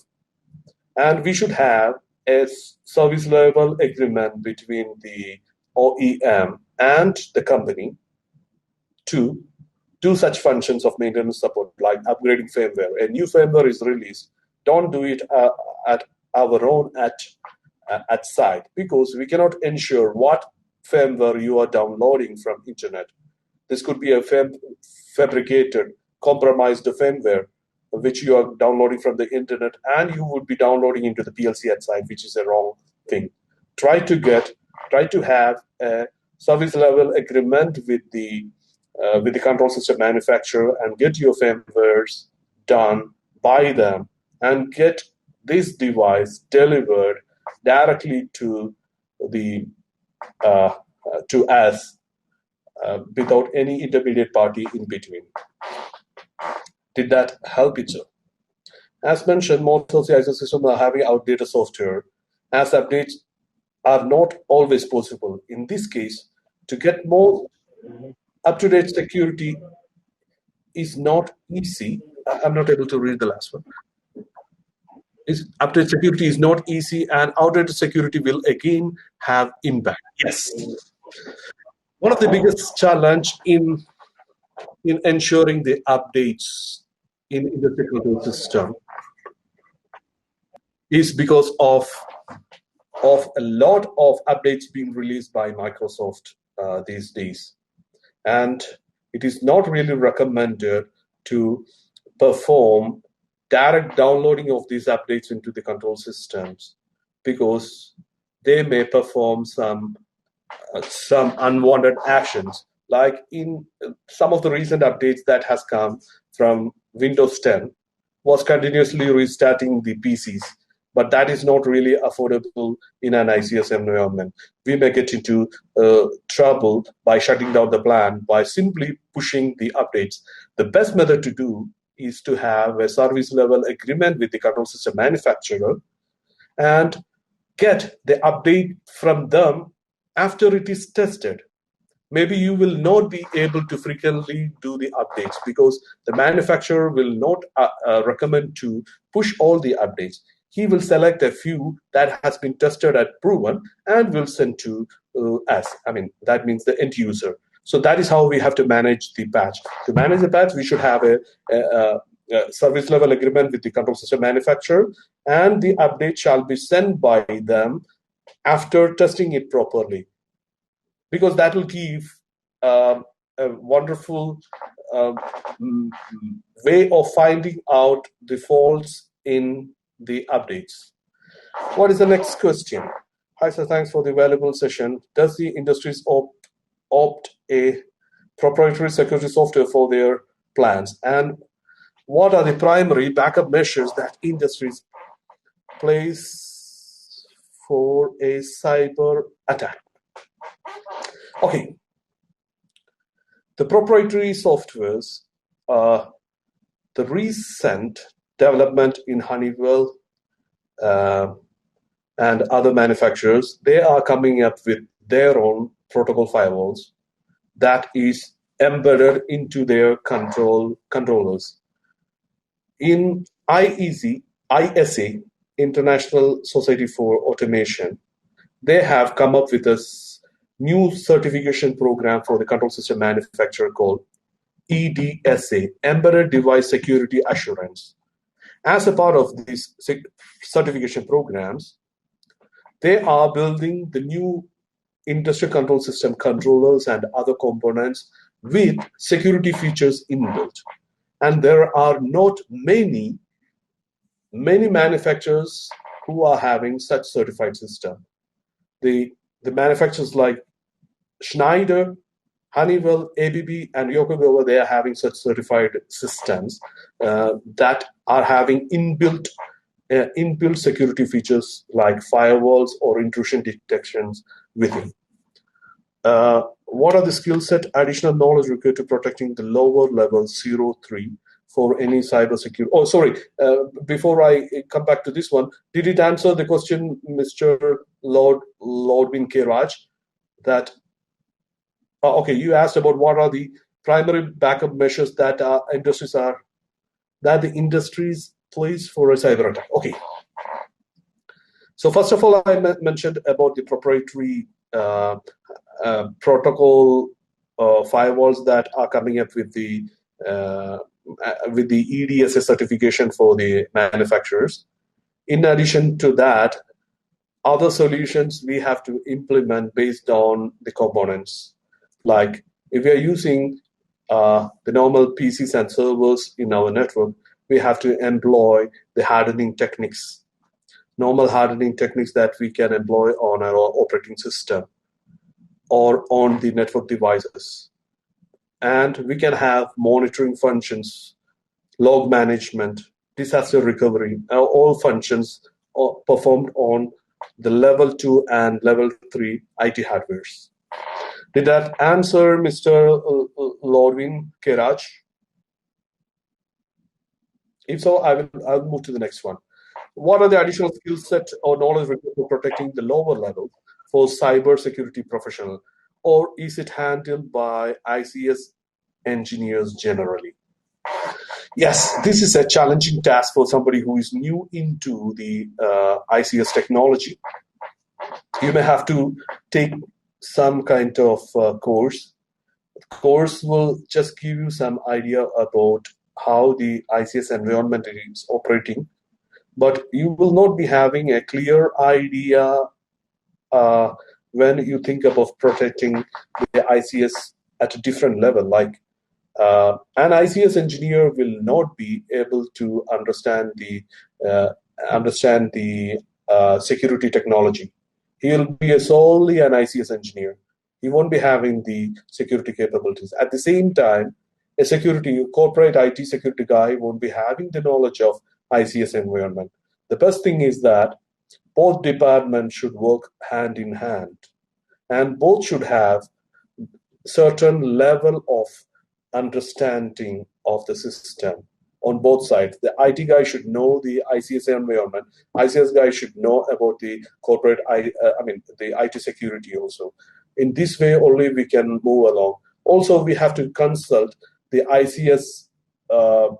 And we should have a service level agreement between the OEM and the company to do such functions of maintenance support, like upgrading firmware. A new firmware is released. Don't do it at our own at site, because we cannot ensure what firmware you are downloading from internet. This could be a fabricated, compromised firmware which you are downloading from the internet, and you would be downloading into the PLC at site, which is a wrong thing. Try to have a service level agreement with the control system manufacturer and get your firmwares done by them, and get this device delivered directly to us without any intermediate party in between. Did that help you, sir? As mentioned, most of the ISO systems are having outdated software, as updates are not always possible. In this case, to get more up-to-date security is not easy. I'm not able to read the last one. Up-to-date security is not easy, and outdated security will again have impact. Yes. One of the biggest challenge in ensuring the updates in the technical system is because of a lot of updates being released by Microsoft these days. And it is not really recommended to perform direct downloading of these updates into the control systems, because they may perform some unwanted actions. Like in some of the recent updates that has come from Windows 10 was continuously restarting the PCs, but that is not really affordable in an ICS environment. We may get into trouble by shutting down the plan by simply pushing the updates. The best method to do is to have a service level agreement with the control system manufacturer and get the update from them after it is tested. Maybe you will not be able to frequently do the updates because the manufacturer will not recommend to push all the updates. He will select a few that has been tested and proven and will send to us. I mean, that means the end user. So that is how we have to manage the patch. To manage the patch, we should have a service level agreement with the control system manufacturer, and the update shall be sent by them after testing it properly, because that will give a wonderful way of finding out the faults in the updates. What is the next question? Hi sir, thanks for the valuable session. Does the industries opt a proprietary security software for their plans? And what are the primary backup measures that industries place for a cyber attack? Okay, the proprietary softwares, the recent development in Honeywell and other manufacturers, they are coming up with their own protocol firewalls that is embedded into their controllers. In ISA, International Society for Automation, they have come up with a new certification program for the control system manufacturer called EDSA, Embedded Device Security Assurance. As a part of these certification programs, they are building the new industrial control system controllers and other components with security features inbuilt. And there are not many manufacturers who are having such certified system. The manufacturers like Schneider, Honeywell, ABB, and Yokogawa, they are having such certified systems that are having inbuilt security features like firewalls or intrusion detections within. What are the skill set additional knowledge required to protecting the lower level 03 for any cybersecurity? Oh, sorry. Before I come back to this one, did it answer the question, Mr. Lordwin K. Raj? That okay, you asked about what are the primary backup measures that the industries place for a cyber attack. Okay. So first of all, I mentioned about the proprietary protocol firewalls that are coming up with the EDSA certification for the manufacturers. In addition to that, other solutions we have to implement based on the components. Like if we are using the normal PCs and servers in our network, we have to employ the hardening techniques, normal hardening techniques that we can employ on our operating system or on the network devices. And we can have monitoring functions, log management, disaster recovery, all functions are performed on the level 2 and level 3 IT hardwares. Did that answer, Mr. Lordwin Keraj? If so, I'll move to the next one. What are the additional skill set or knowledge required for protecting the lower level for cyber security professional? Or is it handled by ICS engineers generally? Yes, this is a challenging task for somebody who is new into the ICS technology. You may have to take some kind of course. The course will just give you some idea about how the ICS environment is operating, but you will not be having a clear idea when you think about protecting the ICS at a different level. Like an ICS engineer will not be able to understand the security technology. He'll be solely an ICS engineer. He won't be having the security capabilities. At the same time, a corporate IT security guy won't be having the knowledge of ICS environment. The best thing is that both departments should work hand in hand, and both should have certain level of understanding of the system on both sides. The IT guy should know the ICS environment. ICS guy should know about the corporate, the IT security also. In this way, only we can move along. Also, we have to consult the ICS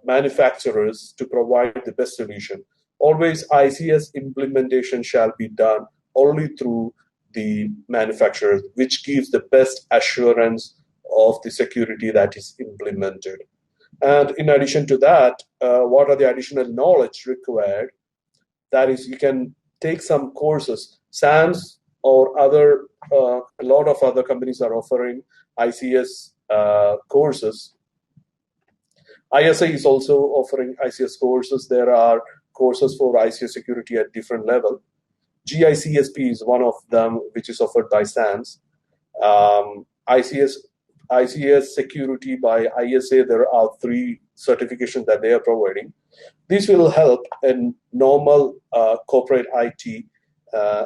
manufacturers to provide the best solution. Always, ICS implementation shall be done only through the manufacturers, which gives the best assurance of the security that is implemented. And in addition to that, what are the additional knowledge required? That is, you can take some courses. SANS or a lot of other companies are offering ICS courses. ISA is also offering ICS courses. There are courses for ICS security at different level. GICSP is one of them, which is offered by SANS. ICS security by ISA, there are 3 certifications that they are providing. This will help a normal corporate IT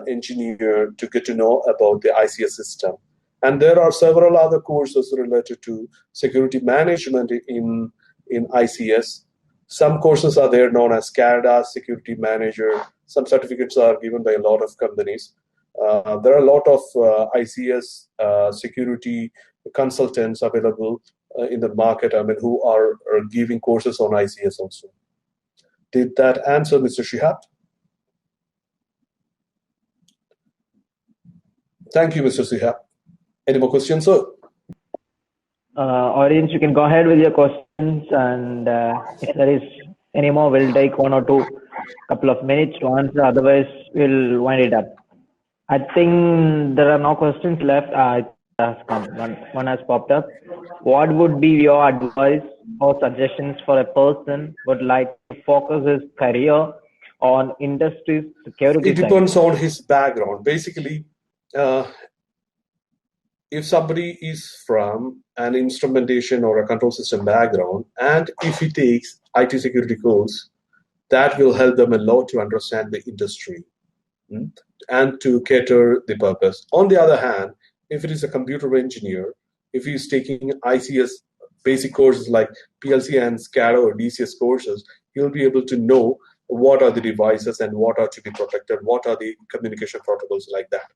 engineer to get to know about the ICS system. And there are several other courses related to security management in ICS. Some courses are there known as CADA, Security Manager. Some certificates are given by a lot of companies. There are a lot of ICS security consultants available in the market, who are giving courses on ICS also. Did that answer, Mr. Shihab? Thank you, Mr. Shihab. Any more questions, sir? Audience, you can go ahead with your questions, and if there is any more, we'll take 1 or 2 couple of minutes to answer. Otherwise, we'll wind it up. I think there are no questions left. One has popped up. What would be your advice or suggestions for a person who would like to focus his career on industry security? It depends on his background. Basically, if somebody is from an instrumentation or a control system background, and if he takes IT security course, that will help them a lot to understand the industry and to cater the purpose. On the other hand, if it is a computer engineer, if he's taking ICS basic courses like PLC and SCADA or DCS courses, he'll be able to know what are the devices and what are to be protected, what are the communication protocols like that.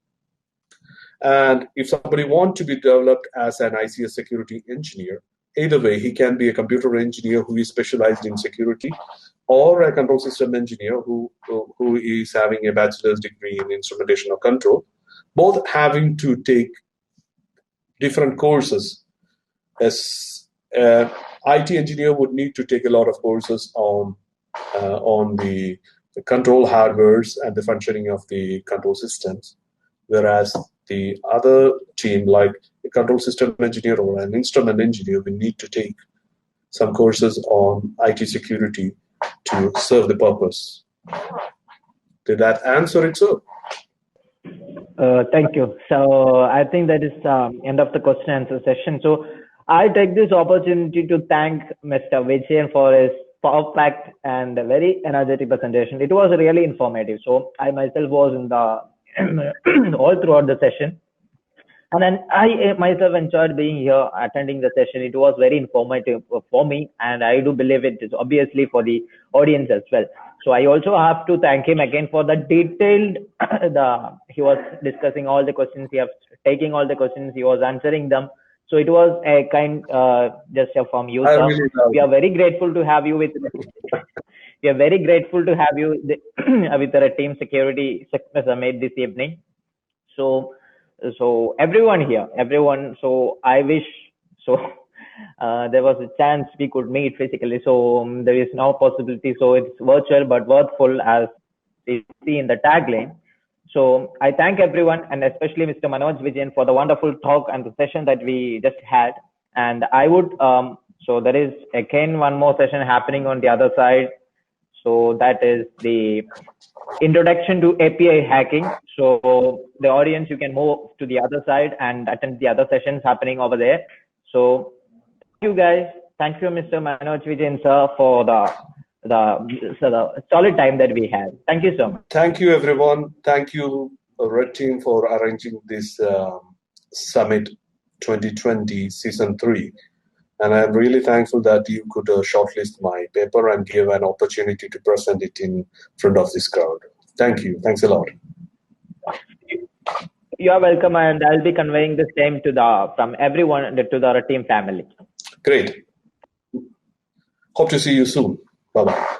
And if somebody wants to be developed as an ICS security engineer, either way, he can be a computer engineer who is specialized in security, or a control system engineer who is having a bachelor's degree in instrumentation or control, both having to take different courses. As IT engineer would need to take a lot of courses on the control hardwares and the functioning of the control systems, whereas the other team, like a control system engineer or an instrument engineer, will need to take some courses on IT security to serve the purpose. Did that answer it, sir? Thank you. So I think that is end of the question answer session. So I take this opportunity to thank Mr. Vijayan for his power-packed and very energetic presentation. It was really informative. So I myself was in the all throughout the session, and then I myself enjoyed being here, attending the session. It was very informative for me, and I do believe it is obviously for the audience as well. So I also have to thank him again for the detailed, he was discussing all the questions, he was taking all the questions, he was answering them. So it was a kind gesture from you, sir. Really we are very grateful to have you with. We are very grateful to have you with the RedTeam Security Summit this evening. So everyone here, so I wish there was a chance we could meet physically. So there is no possibility. So it's virtual but worthful, as we see in the tagline. So I thank everyone, and especially Mr. Manoj Vijayan, for the wonderful talk and the session that we just had. And I would, so there is again one more session happening on the other side. So that is the introduction to API hacking. So the audience, you can move to the other side and attend the other sessions happening over there. So thank you guys. Thank you, Mr. Manoj Vijayan, sir, for the solid time that we had. Thank you so much. Thank you, everyone. Thank you, RedTeam, for arranging this Summit 2020 Season 3. And I'm really thankful that you could shortlist my paper and give an opportunity to present it in front of this crowd. Thank you. Thanks a lot. You are welcome, and I'll be conveying the same from everyone to the RedTeam family. Great. Hope to see you soon. Bye-bye.